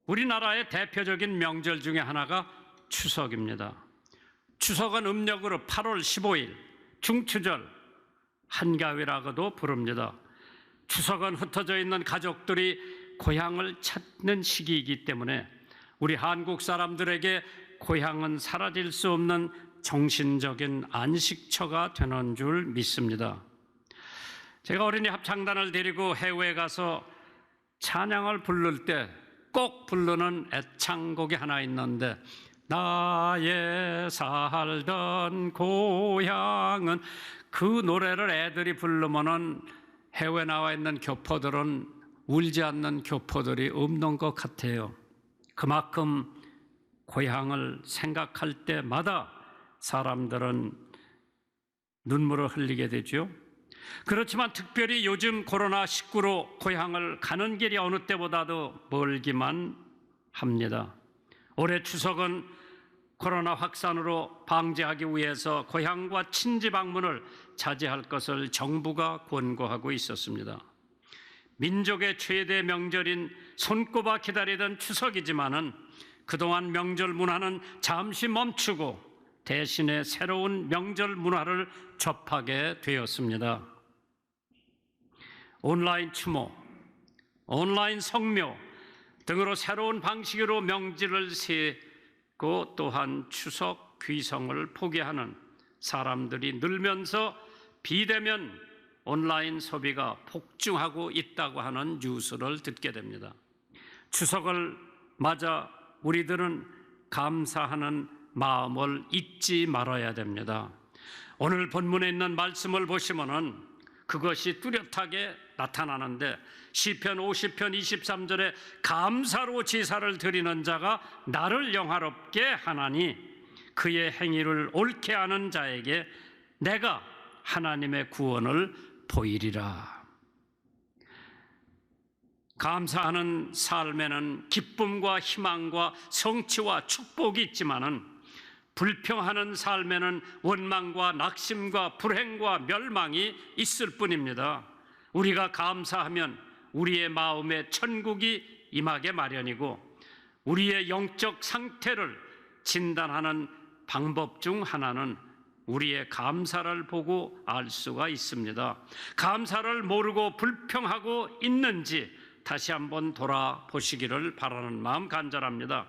우리나라의 대표적인 명절 중에 하나가 추석입니다. 추석은 음력으로 8월 15일, 중추절, 한가위라고도 부릅니다. 추석은 흩어져 있는 가족들이 고향을 찾는 시기이기 때문에 우리 한국 사람들에게 고향은 사라질 수 없는 정신적인 안식처가 되는 줄 믿습니다. 제가 어린이 합창단을 데리고 해외에 가서 찬양을 부를 때 꼭 부르는 애창곡이 하나 있는데, 나의 살던 고향은, 그 노래를 애들이 부르면은 해외 나와 있는 교포들은 울지 않는 교포들이 없는 것 같아요. 그만큼 고향을 생각할 때마다 사람들은 눈물을 흘리게 되죠. 그렇지만 특별히 요즘 코로나19로 고향을 가는 길이 어느 때보다도 멀기만 합니다. 올해 추석은 코로나 확산으로 방지하기 위해서 고향과 친지 방문을 자제할 것을 정부가 권고하고 있었습니다. 민족의 최대 명절인 손꼽아 기다리던 추석이지만은 그동안 명절 문화는 잠시 멈추고 대신에 새로운 명절 문화를 접하게 되었습니다. 온라인 추모, 온라인 성묘 등으로 새로운 방식으로 명절을 세고 또한 추석 귀성을 포기하는 사람들이 늘면서 비대면 온라인 소비가 폭증하고 있다고 하는 뉴스를 듣게 됩니다. 추석을 맞아 우리들은 감사하는 마음을 잊지 말아야 됩니다. 오늘 본문에 있는 말씀을 보시면은 그것이 뚜렷하게 나타나는데, 시편 50편 23절에 감사로 제사를 드리는 자가 나를 영화롭게 하나니 그의 행위를 옳게 하는 자에게 내가 하나님의 구원을 보이리라. 감사하는 삶에는 기쁨과 희망과 성취와 축복이 있지만은 불평하는 삶에는 원망과 낙심과 불행과 멸망이 있을 뿐입니다. 우리가 감사하면 우리의 마음에 천국이 임하게 마련이고, 우리의 영적 상태를 진단하는 방법 중 하나는 우리의 감사를 보고 알 수가 있습니다. 감사를 모르고 불평하고 있는지 다시 한번 돌아보시기를 바라는 마음 간절합니다.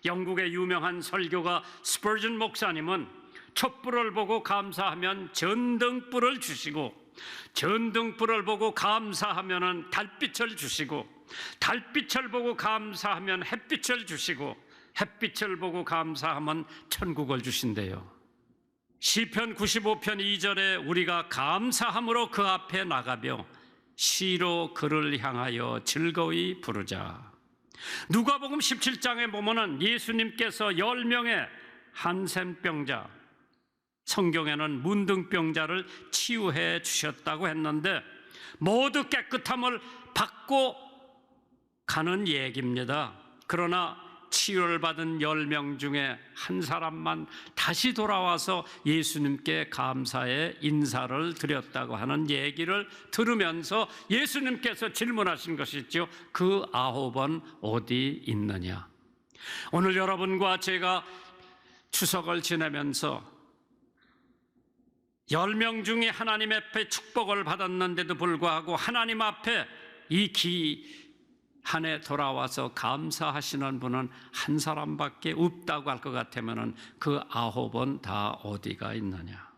영국의 유명한 설교가 스퍼전 목사님은 촛불을 보고 감사하면 전등불을 주시고, 전등불을 보고 감사하면 달빛을 주시고, 달빛을 보고 감사하면 햇빛을 주시고, 햇빛을 보고 감사하면 천국을 주신대요. 시편 95편 2절에 우리가 감사함으로 그 앞에 나가며 시로 그를 향하여 즐거이 부르자. 누가복음 17장에 보면은 예수님께서 10명의 한센병자, 성경에는 문둥병자를 치유해 주셨다고 했는데 모두 깨끗함을 받고 가는 얘기입니다. 그러나 치유를 받은 10명 중에 한 사람만 다시 돌아와서 예수님께 감사의 인사를 드렸다고 하는 얘기를 들으면서 예수님께서 질문하신 것이 있죠. 그 9은 어디 있느냐? 오늘 여러분과 제가 추석을 지내면서 10명 중에 하나님 앞에 축복을 받았는데도 불구하고 하나님 앞에 이 기한에 돌아와서 감사하시는 분은 한 사람밖에 없다고 할 것 같으면 그 9은 다 어디가 있느냐?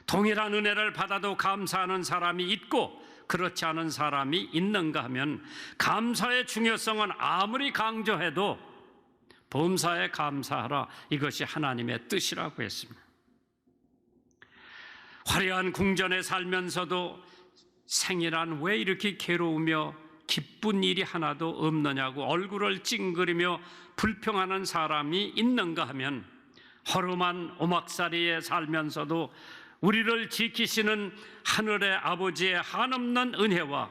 동일한 은혜를 받아도 감사하는 사람이 있고 그렇지 않은 사람이 있는가 하면, 감사의 중요성은 아무리 강조해도 범사에 감사하라, 이것이 하나님의 뜻이라고 했습니다. 화려한 궁전에 살면서도 생이란 왜 이렇게 괴로우며 기쁜 일이 하나도 없느냐고 얼굴을 찡그리며 불평하는 사람이 있는가 하면, 허름한 오막살이에 살면서도 우리를 지키시는 하늘의 아버지의 한없는 은혜와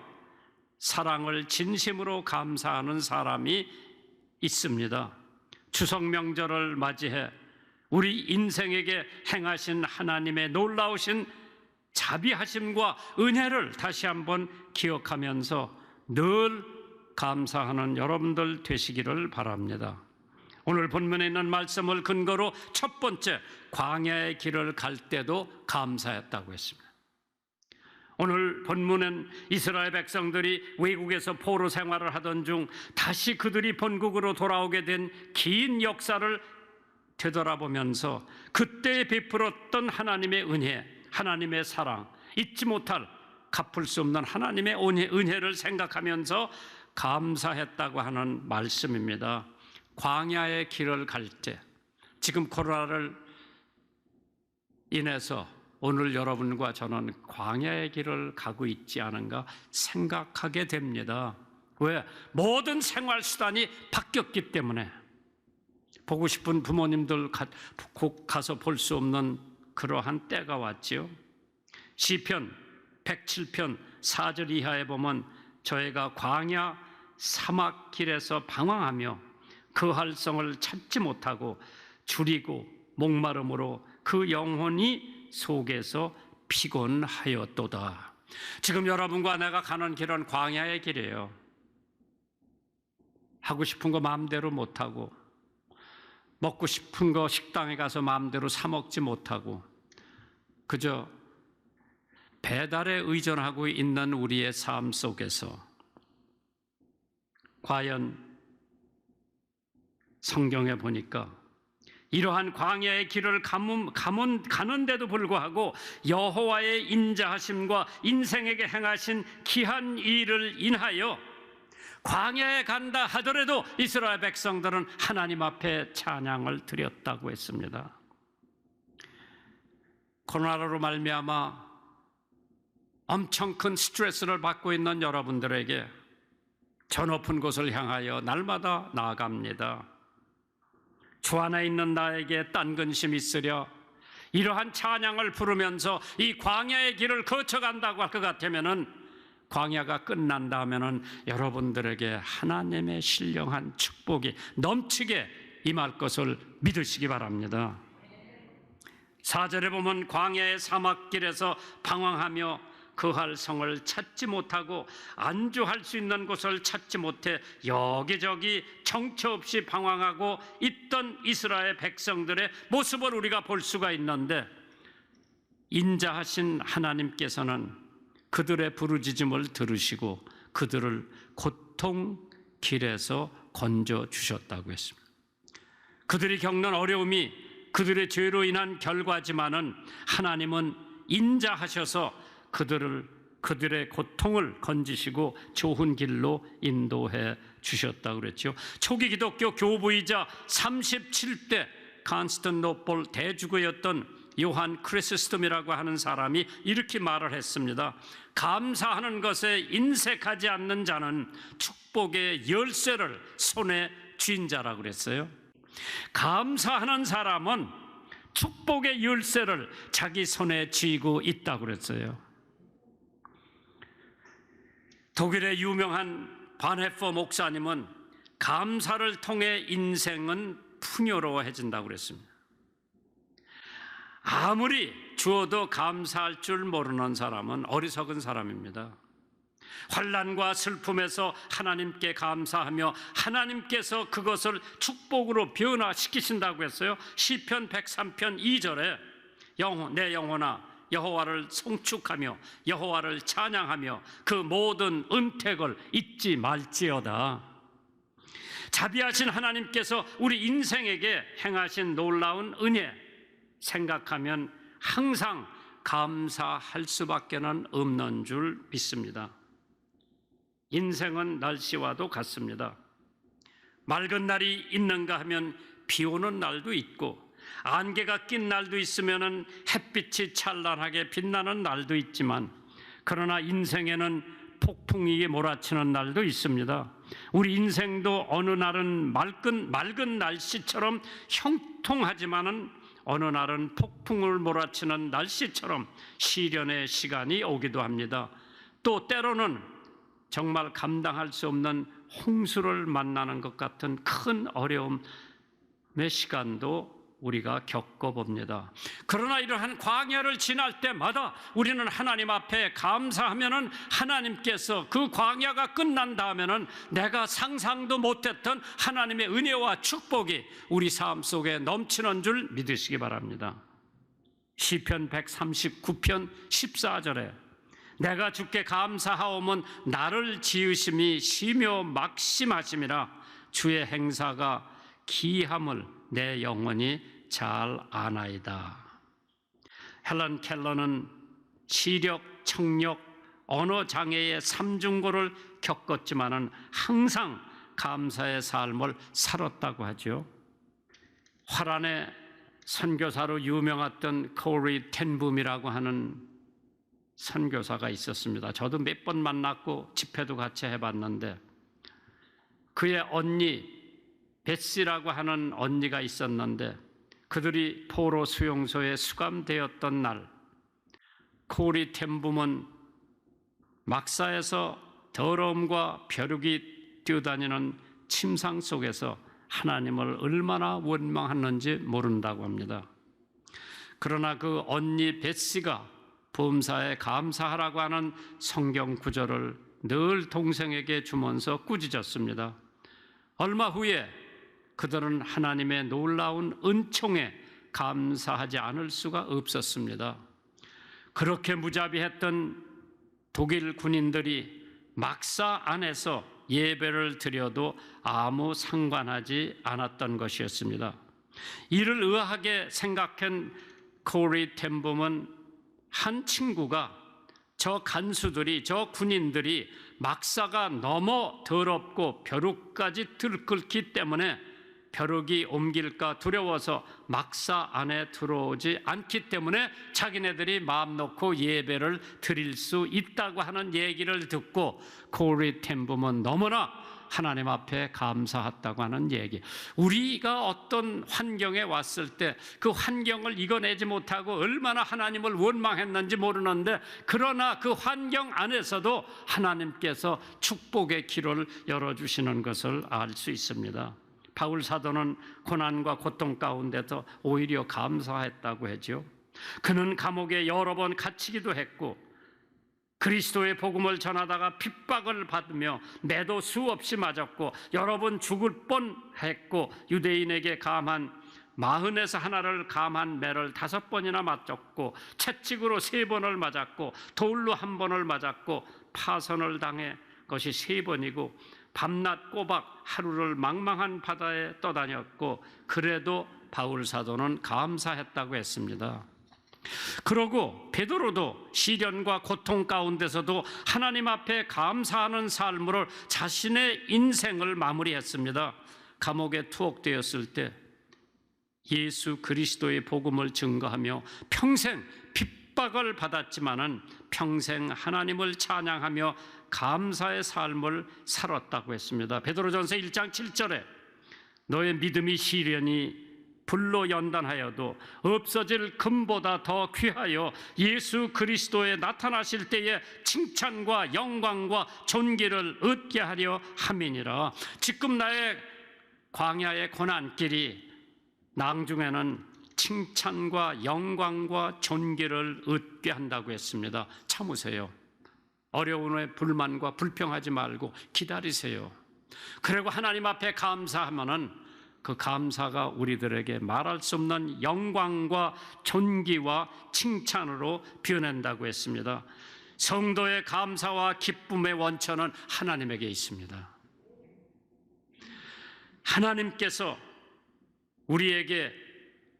사랑을 진심으로 감사하는 사람이 있습니다. 추석 명절을 맞이해 우리 인생에게 행하신 하나님의 놀라우신 자비하심과 은혜를 다시 한번 기억하면서 늘 감사하는 여러분들 되시기를 바랍니다. 오늘 본문에 있는 말씀을 근거로 첫 번째, 광야의 길을 갈 때도 감사했다고 했습니다. 오늘 본문은 이스라엘 백성들이 외국에서 포로 생활을 하던 중 다시 그들이 본국으로 돌아오게 된 긴 역사를 되돌아보면서 그때 베풀었던 하나님의 은혜, 하나님의 사랑, 잊지 못할 갚을 수 없는 하나님의 은혜를 생각하면서 감사했다고 하는 말씀입니다. 광야의 길을 갈 때, 지금 코로나를 인해서 오늘 여러분과 저는 광야의 길을 가고 있지 않은가 생각하게 됩니다. 왜? 모든 생활 수단이 바뀌었기 때문에. 보고 싶은 부모님들 곧 가서 볼 수 없는 그러한 때가 왔지요. 시편 107편 4절 이하에 보면 저희가 광야 사막길에서 방황하며 그 활성을 찾지 못하고 줄이고 목마름으로 그 영혼이 속에서 피곤하였도다. 지금 여러분과 내가 가는 길은 광야의 길이에요. 하고 싶은 거 마음대로 못하고, 먹고 싶은 거 식당에 가서 마음대로 사 먹지 못하고, 그저 배달에 의존하고 있는 우리의 삶 속에서 과연 성경에 보니까 이러한 광야의 길을 가는데도 불구하고 여호와의 인자하심과 인생에게 행하신 귀한 일을 인하여 광야에 간다 하더라도 이스라엘 백성들은 하나님 앞에 찬양을 드렸다고 했습니다. 코로나로 말미암아 엄청 큰 스트레스를 받고 있는 여러분들에게 저 높은 곳을 향하여 날마다 나아갑니다. 주 안에 있는 나에게 딴 근심 있으랴. 이러한 찬양을 부르면서 이 광야의 길을 거쳐간다고 할 것 같으면은, 광야가 끝난다 하면은 여러분들에게 하나님의 신령한 축복이 넘치게 임할 것을 믿으시기 바랍니다. 4절에 보면 광야의 사막길에서 방황하며 거할 성을 찾지 못하고 안주할 수 있는 곳을 찾지 못해 여기저기 정처 없이 방황하고 있던 이스라엘 백성들의 모습을 우리가 볼 수가 있는데, 인자하신 하나님께서는 그들의 부르짖음을 들으시고 그들을 고통 길에서 건져 주셨다고 했습니다. 그들이 겪는 어려움이 그들의 죄로 인한 결과지만은 하나님은 인자하셔서 그들의 고통을 건지시고 좋은 길로 인도해 주셨다고 그랬죠. 초기 기독교 교부이자 37대 콘스탄티노플 대주교였던 요한 크리스스톰이라고 하는 사람이 이렇게 말을 했습니다. 감사하는 것에 인색하지 않는 자는 축복의 열쇠를 손에 쥔 자라고 그랬어요. 감사하는 사람은 축복의 열쇠를 자기 손에 쥐고 있다고 그랬어요. 독일의 유명한 바네퍼 목사님은 감사를 통해 인생은 풍요로워해진다고 그랬습니다. 아무리 주어도 감사할 줄 모르는 사람은 어리석은 사람입니다. 환난과 슬픔에서 하나님께 감사하며 하나님께서 그것을 축복으로 변화시키신다고 했어요. 시편 103편 2절에 내 영혼아 여호와를 송축하며 여호와를 찬양하며 그 모든 은택을 잊지 말지어다. 자비하신 하나님께서 우리 인생에게 행하신 놀라운 은혜 생각하면 항상 감사할 수밖에는 없는 줄 믿습니다. 인생은 날씨와도 같습니다. 맑은 날이 있는가 하면 비 오는 날도 있고, 안개가 낀 날도 있으면 햇빛이 찬란하게 빛나는 날도 있지만, 그러나 인생에는 폭풍이 몰아치는 날도 있습니다. 우리 인생도 어느 날은 맑은 날씨처럼 형통하지만은 어느 날은 폭풍을 몰아치는 날씨처럼 시련의 시간이 오기도 합니다. 또 때로는 정말 감당할 수 없는 홍수를 만나는 것 같은 큰 어려움의 시간도 우리가 겪어봅니다. 그러나 이러한 광야를 지날 때마다 우리는 하나님 앞에 감사하면은 하나님께서 그 광야가 끝난 다음에는 내가 상상도 못했던 하나님의 은혜와 축복이 우리 삶 속에 넘치는 줄 믿으시기 바랍니다. 시편 139편 14절에 내가 주께 감사하오면 나를 지으심이 시며 막심하심이라 주의 행사가 기함을 내 영혼이 잘 아나이다. 헬런 켈러는 시력, 청력, 언어 장애의 삼중고를 겪었지만은 항상 감사의 삶을 살았다고 하죠. 화란의 선교사로 유명했던 코리 텐붐이라고 하는 선교사가 있었습니다. 저도 몇 번 만났고 집회도 같이 해봤는데 그의 언니 베시라고 하는 언니가 있었는데 그들이 포로 수용소에 수감되었던 날 코리 텐붐은 막사에서 더러움과 벼룩이 뛰어다니는 침상 속에서 하나님을 얼마나 원망했는지 모른다고 합니다. 그러나 그 언니 베시가 범사에 감사하라고 하는 성경 구절을 늘 동생에게 주면서 꾸짖었습니다. 얼마 후에 그들은 하나님의 놀라운 은총에 감사하지 않을 수가 없었습니다. 그렇게 무자비했던 독일 군인들이 막사 안에서 예배를 드려도 아무 상관하지 않았던 것이었습니다. 이를 의아하게 생각한 코리 텐붐은 한 친구가 저 간수들이, 저 군인들이 막사가 너무 더럽고 벼룩까지 들끓기 때문에 벼룩이 옮길까 두려워서 막사 안에 들어오지 않기 때문에 자기네들이 마음 놓고 예배를 드릴 수 있다고 하는 얘기를 듣고 코리 텐붐은 너무나 하나님 앞에 감사했다고 하는 얘기. 우리가 어떤 환경에 왔을 때 그 환경을 이겨내지 못하고 얼마나 하나님을 원망했는지 모르는데 그러나 그 환경 안에서도 하나님께서 축복의 길을 열어주시는 것을 알 수 있습니다. 바울 사도는 고난과 고통 가운데서 오히려 감사했다고 하죠. 그는 감옥에 여러 번 갇히기도 했고 그리스도의 복음을 전하다가 핍박을 받으며 매도 수없이 맞았고 여러 번 죽을 뻔했고 유대인에게 감한 40에서 하나를 감한 매를 5번이나 맞았고 채찍으로 3번을 맞았고 돌로 1번을 맞았고 파선을 당해 것이 3번이고 밤낮 꼬박 하루를 망망한 바다에 떠다녔고 그래도 바울 사도는 감사했다고 했습니다. 그러고 베드로도 시련과 고통 가운데서도 하나님 앞에 감사하는 삶으로 자신의 인생을 마무리했습니다. 감옥에 투옥되었을 때 예수 그리스도의 복음을 증거하며 평생 핍박을 받았지만은 평생 하나님을 찬양하며 감사의 삶을 살았다고 했습니다. 베드로전서 1장 7절에 너의 믿음이 시련이 불로 연단하여도 없어질 금보다 더 귀하여 예수 그리스도에 나타나실 때에 칭찬과 영광과 존귀를 얻게 하려 함이니라. 지금 나의 광야의 고난길이 나중에는 칭찬과 영광과 존귀를 얻게 한다고 했습니다. 참으세요. 어려움에 불만과 불평하지 말고 기다리세요. 그리고 하나님 앞에 감사하면은 그 감사가 우리들에게 말할 수 없는 영광과 존귀와 칭찬으로 변한다고 했습니다. 성도의 감사와 기쁨의 원천은 하나님에게 있습니다. 하나님께서 우리에게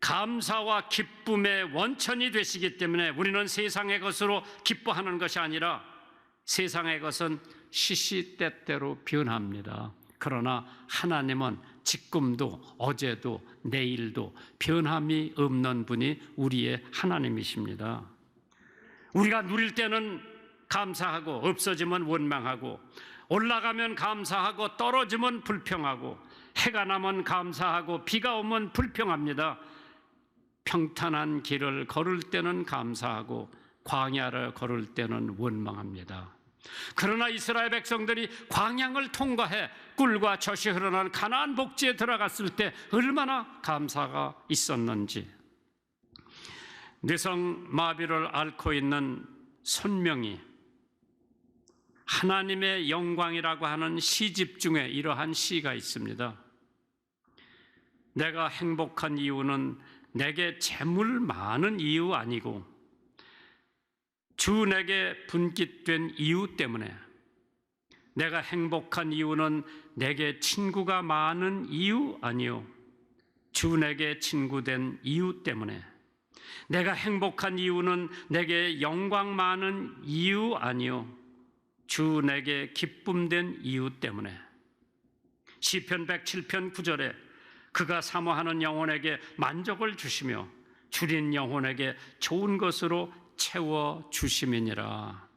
감사와 기쁨의 원천이 되시기 때문에 우리는 세상의 것으로 기뻐하는 것이 아니라 세상의 것은 시시때때로 변합니다. 그러나 하나님은 지금도 어제도 내일도 변함이 없는 분이 우리의 하나님이십니다. 우리가 누릴 때는 감사하고 없어지면 원망하고 올라가면 감사하고 떨어지면 불평하고 해가 나면 감사하고 비가 오면 불평합니다. 평탄한 길을 걸을 때는 감사하고 광야를 걸을 때는 원망합니다. 그러나 이스라엘 백성들이 광양을 통과해 꿀과 젖이 흐르는 가나안 복지에 들어갔을 때 얼마나 감사가 있었는지. 뇌성마비를 앓고 있는 손명이 하나님의 영광이라고 하는 시집 중에 이러한 시가 있습니다. 내가 행복한 이유는 내게 재물 많은 이유 아니고 주 내게 분깃된 이유 때문에, 내가 행복한 이유는 내게 친구가 많은 이유 아니요 주 내게 친구된 이유 때문에, 내가 행복한 이유는 내게 영광 많은 이유 아니요 주 내게 기쁨된 이유 때문에. 시편 107편 9절에 그가 사모하는 영혼에게 만족을 주시며 줄인 영혼에게 좋은 것으로 채워주심이니라.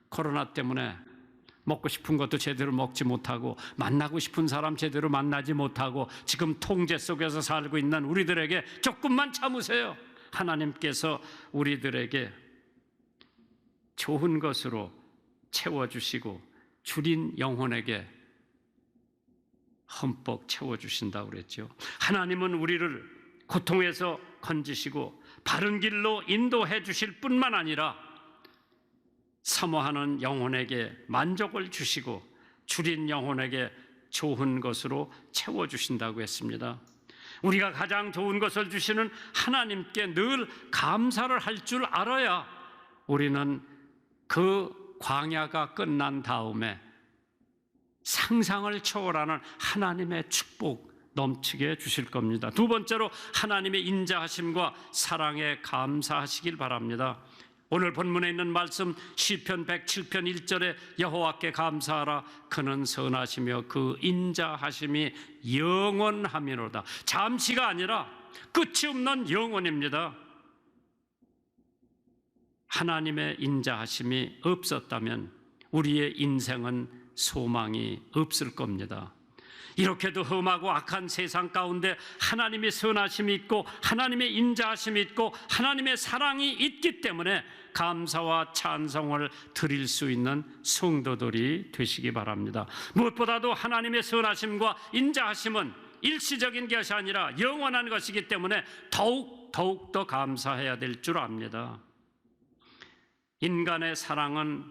코로나 때문에 먹고 싶은 것도 제대로 먹지 못하고 만나고 싶은 사람 제대로 만나지 못하고 지금 통제 속에서 살고 있는 우리들에게 조금만 참으세요. 하나님께서 우리들에게 좋은 것으로 채워주시고 줄인 영혼에게 흠뻑 채워주신다고 그랬죠. 하나님은 우리를 고통에서 건지시고 바른 길로 인도해 주실 뿐만 아니라 사모하는 영혼에게 만족을 주시고 줄인 영혼에게 좋은 것으로 채워주신다고 했습니다. 우리가 가장 좋은 것을 주시는 하나님께 늘 감사를 할 줄 알아야 우리는 그 광야가 끝난 다음에 상상을 초월하는 하나님의 축복 넘치게 해주실 겁니다. 두 번째로 하나님의 인자하심과 사랑에 감사하시길 바랍니다. 오늘 본문에 있는 말씀 시편 107편 1절에 여호와께 감사하라 그는 선하시며 그 인자하심이 영원함이로다. 잠시가 아니라 끝이 없는 영원입니다. 하나님의 인자하심이 없었다면 우리의 인생은 소망이 없을 겁니다. 이렇게도 험하고 악한 세상 가운데 하나님의 선하심이 있고 하나님의 인자하심이 있고 하나님의 사랑이 있기 때문에 감사와 찬송을 드릴 수 있는 성도들이 되시기 바랍니다. 무엇보다도 하나님의 선하심과 인자하심은 일시적인 것이 아니라 영원한 것이기 때문에 더욱 더 감사해야 될 줄 압니다. 인간의 사랑은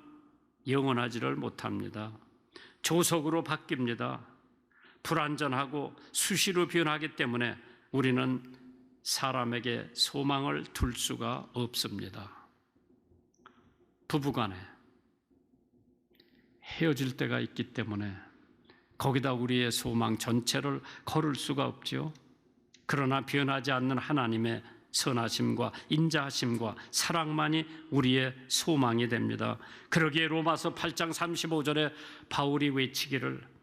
영원하지를 못합니다. 조속으로 바뀝니다. 불완전하고 수시로 변하기 때문에 우리는 사람에게 소망을 둘 수가 없습니다. 부부간에 헤어질 때가 있기 때문에 거기다 우리의 소망 전체를 걸을 수가 없죠. 그러나 변하지 않는 하나님의 선하심과 인자하심과 사랑만이 우리의 소망이 됩니다. 그러기에 로마서 8장 35절에 바울이 외치기를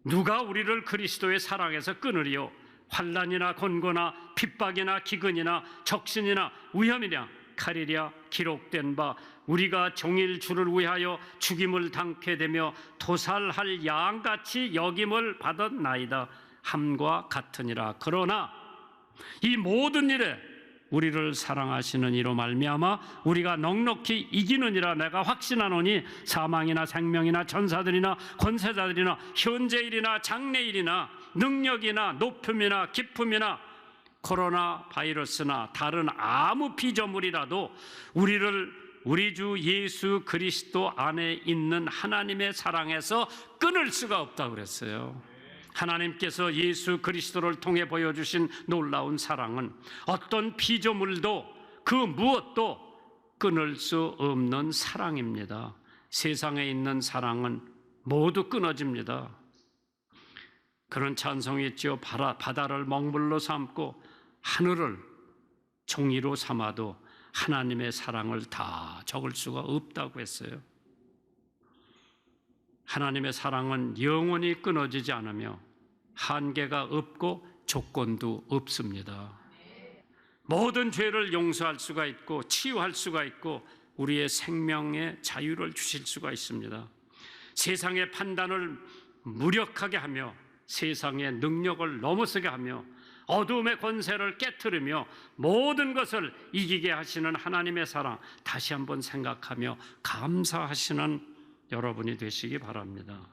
누가 우리를 그리스도의 사랑에서 끊으리요? 환난이나 곤고나 핍박이나 기근이나 적신이나 위험이냐 칼이랴 기록된 바 우리가 종일 주를 위하여 죽임을 당케 되며 도살할 양같이 여김을 받았나이다 함과 같으니라. 그러나 이 모든 일에 우리를 사랑하시는 이로 말미암아 우리가 넉넉히 이기느니라 내가 확신하노니 사망이나 생명이나 천사들이나 권세자들이나 현재일이나 장래일이나 능력이나 높음이나 깊음이나 코로나 바이러스나 다른 아무 피조물이라도 우리 주 예수 그리스도 안에 있는 하나님의 사랑에서 끊을 수가 없다고 그랬어요. 하나님께서 예수 그리스도를 통해 보여주신 놀라운 사랑은 어떤 피조물도 그 무엇도 끊을 수 없는 사랑입니다. 세상에 있는 사랑은 모두 끊어집니다. 그런 찬송이 있죠. 바다를 먹물로 삼고 하늘을 종이로 삼아도 하나님의 사랑을 다 적을 수가 없다고 했어요. 하나님의 사랑은 영원히 끊어지지 않으며 한계가 없고 조건도 없습니다. 모든 죄를 용서할 수가 있고 치유할 수가 있고 우리의 생명의 자유를 주실 수가 있습니다. 세상의 판단을 무력하게 하며 세상의 능력을 넘어서게 하며 어두움의 권세를 깨트리며 모든 것을 이기게 하시는 하나님의 사랑 다시 한번 생각하며 감사하시는 여러분이 되시기 바랍니다.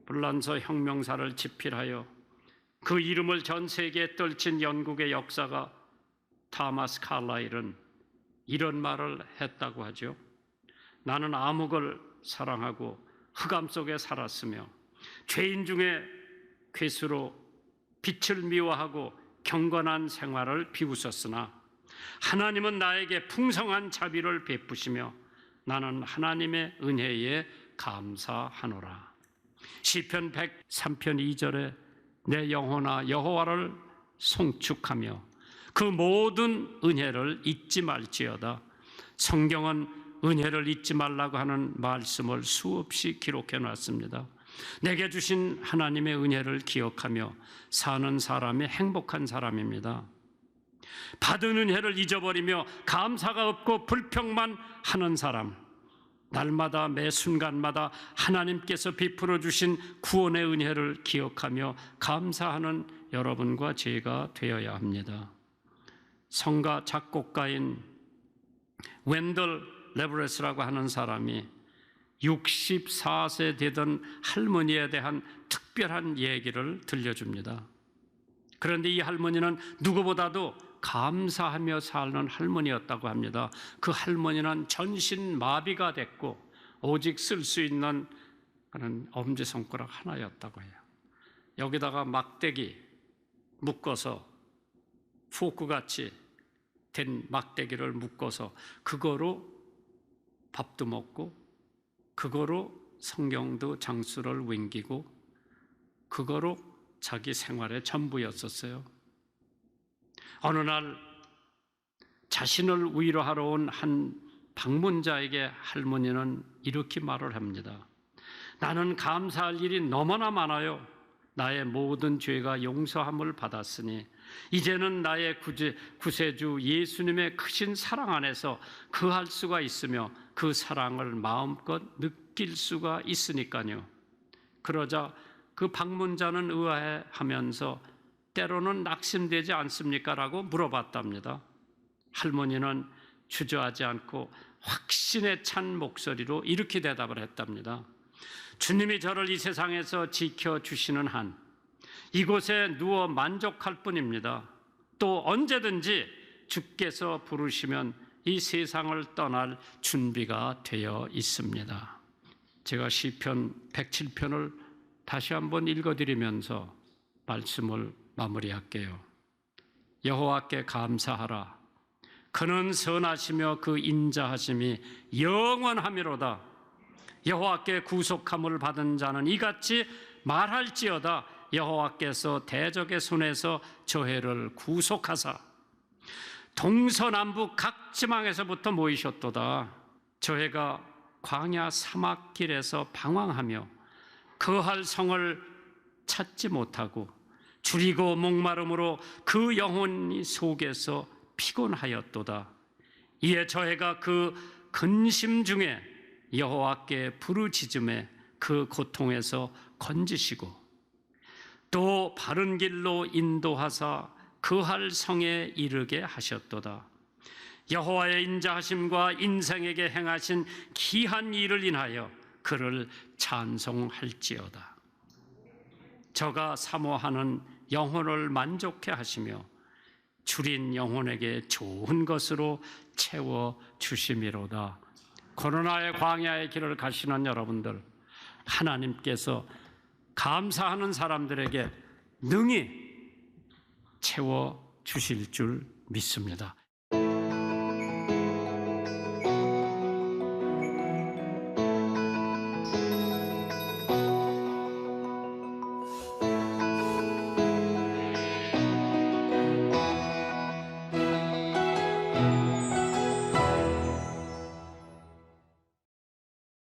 불란서 혁명사를 집필하여 그 이름을 전 세계에 떨친 영국의 역사가 타마스 칼라일은 이런 말을 했다고 하죠. 나는 암흑을 사랑하고 흑암 속에 살았으며 죄인 중에 괴수로 빛을 미워하고 경건한 생활을 비웃었으나 하나님은 나에게 풍성한 자비를 베푸시며 나는 하나님의 은혜에 감사하노라. 시편 103편 2절에 내 영혼아 여호와를 송축하며 그 모든 은혜를 잊지 말지어다. 성경은 은혜를 잊지 말라고 하는 말씀을 수없이 기록해 놨습니다. 내게 주신 하나님의 은혜를 기억하며 사는 사람이 행복한 사람입니다. 받은 은혜를 잊어버리며 감사가 없고 불평만 하는 사람, 날마다 매 순간마다 하나님께서 베풀어 주신 구원의 은혜를 기억하며 감사하는 여러분과 제가 되어야 합니다. 성가 작곡가인 웬덜 레브레스라고 하는 사람이 64세 되던 할머니에 대한 특별한 얘기를 들려줍니다. 그런데 이 할머니는 누구보다도 감사하며 사는 할머니였다고 합니다. 그 할머니는 전신마비가 됐고 오직 쓸 수 있는 그런 엄지손가락 하나였다고 해요. 여기다가 막대기 묶어서 포크같이 된 막대기를 묶어서 그거로 밥도 먹고 그거로 성경도 장수를 옮기고 그거로 자기 생활의 전부였었어요. 어느 날 자신을 위로하러 온 한 방문자에게 할머니는 이렇게 말을 합니다. 나는 감사할 일이 너무나 많아요. 나의 모든 죄가 용서함을 받았으니 이제는 나의 구세주 예수님의 크신 사랑 안에서 거할 수가 있으며 그 사랑을 마음껏 느낄 수가 있으니까요. 그러자 그 방문자는 의아해하면서 때로는 낙심되지 않습니까? 라고 물어봤답니다. 할머니는 주저하지 않고 확신에 찬 목소리로 이렇게 대답을 했답니다. 주님이 저를 이 세상에서 지켜주시는 한 이곳에 누워 만족할 뿐입니다. 또 언제든지 주께서 부르시면 이 세상을 떠날 준비가 되어 있습니다. 제가 시편 107편을 다시 한번 읽어드리면서 말씀을 마무리할게요. 여호와께 감사하라. 그는 선하시며 그 인자하심이 영원하미로다. 여호와께 구속함을 받은 자는 이같이 말할지어다. 여호와께서 대적의 손에서 저 해를 구속하사 동서남북 각 지방에서부터 모이셨도다. 저 해가 광야 사막길에서 방황하며 거할 성을 찾지 못하고 줄이고 목마름으로 그 영혼 속에서 피곤하였도다. 이에 저 해가 그 근심 중에 여호와께 부르짖음에 그 고통에서 건지시고 또 바른 길로 인도하사 거할 성에 이르게 하셨도다. 여호와의 인자하심과 인생에게 행하신 기한 일을 인하여 그를 찬송할지어다. 저가 사모하는 영혼을 만족해 하시며 줄인 영혼에게 좋은 것으로 채워 주심이로다. 코로나의 광야의 길을 가시는 여러분들, 하나님께서 감사하는 사람들에게 능히 채워 주실 줄 믿습니다.